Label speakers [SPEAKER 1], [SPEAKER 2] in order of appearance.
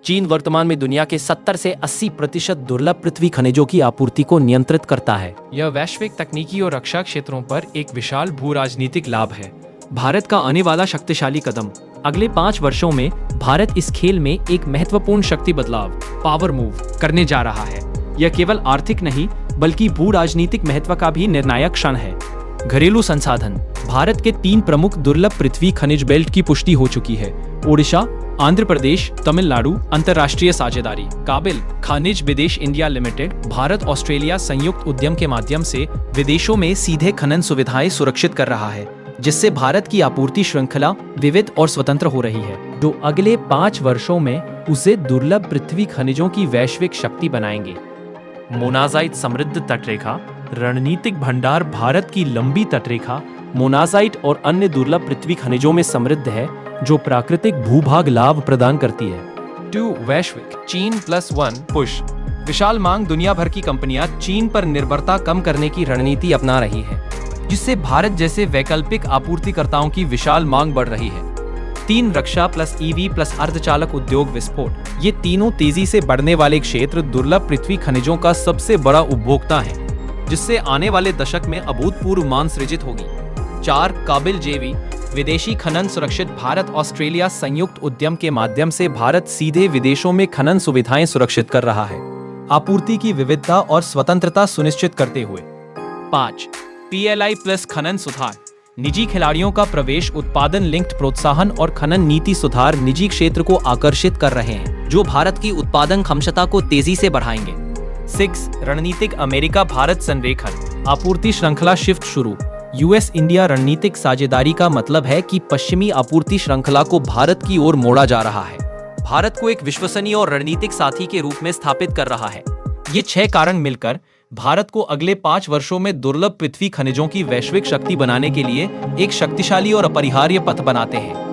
[SPEAKER 1] चीन वर्तमान में दुनिया के 70 से 80% दुर्लभ पृथ्वी खनिजों की आपूर्ति को नियंत्रित करता है।
[SPEAKER 2] यह वैश्विक तकनीकी और रक्षा क्षेत्रों पर एक विशाल भू राजनीतिक लाभ है। भारत का आने वाला शक्तिशाली कदम।
[SPEAKER 1] अगले 5 वर्षों में भारत इस खेल में एक महत्वपूर्ण शक्ति बदलाव
[SPEAKER 2] पावर मूव करने जा रहा है। यह केवल आर्थिक नहीं बल्कि भू राजनीतिक महत्व का भी निर्णायक क्षण है।
[SPEAKER 1] घरेलू संसाधन। भारत के 3 प्रमुख दुर्लभ पृथ्वी खनिज बेल्ट की पुष्टि हो चुकी है। ओडिशा, आंध्र प्रदेश, तमिलनाडु।
[SPEAKER 2] अंतर्राष्ट्रीय साझेदारी। काबिल खनिज विदेश इंडिया लिमिटेड भारत ऑस्ट्रेलिया संयुक्त उद्यम के माध्यम से विदेशों में सीधे खनन सुविधाएं सुरक्षित कर रहा है,
[SPEAKER 1] जिससे भारत की आपूर्ति श्रृंखला विविध और स्वतंत्र हो रही है, जो अगले 5 वर्षों में उसे दुर्लभ पृथ्वी खनिजों की वैश्विक शक्ति बनाएंगे। मोनाजाइट समृद्ध तटरेखा। रणनीतिक भंडार। भारत की लंबी तटरेखा मोनाजाइट और अन्य दुर्लभ पृथ्वी खनिजों में समृद्ध है, जो प्राकृतिक भूभाग लाभ प्रदान करती है।
[SPEAKER 2] 2 वैश्विक चीन +1 पुश। विशाल मांग। दुनिया भर की कंपनियां चीन पर निर्भरता कम करने की रणनीति अपना रही हैं, जिससे भारत जैसे वैकल्पिक आपूर्तिकर्ताओं की विशाल मांग बढ़ रही है। 3 रक्षा +EV अर्धचालक उद्योग विस्फोट। ये तीनों तेजी से बढ़ने वाले क्षेत्र दुर्लभ पृथ्वी खनिजों का सबसे बड़ा उपभोक्ता है, जिससे आने वाले दशक में अभूतपूर्व मांग सृजित होगी। 4 काबिल JV विदेशी खनन सुरक्षित। भारत ऑस्ट्रेलिया संयुक्त उद्यम के माध्यम से भारत सीधे विदेशों में खनन सुविधाएं सुरक्षित कर रहा है, आपूर्ति की विविधता और स्वतंत्रता सुनिश्चित करते हुए। 5 PLI+ खनन सुधार। निजी खिलाड़ियों का प्रवेश। उत्पादन लिंक्ड प्रोत्साहन और खनन नीति सुधार निजी क्षेत्र को आकर्षित कर रहे हैं, जो भारत की उत्पादन क्षमता को तेजी से बढ़ाएंगे। 6 रणनीतिक अमेरिका भारत संरेखन। आपूर्ति श्रृंखला शिफ्ट शुरू। US इंडिया रणनीतिक साझेदारी का मतलब है कि पश्चिमी आपूर्ति श्रृंखला को भारत की ओर मोड़ा जा रहा है, भारत को एक विश्वसनीय और रणनीतिक साथी के रूप में स्थापित कर रहा है। ये 6 कारण मिलकर भारत को अगले 5 वर्षों में दुर्लभ पृथ्वी खनिजों की वैश्विक शक्ति बनाने के लिए एक शक्तिशाली और अपरिहार्य पथ बनाते हैं।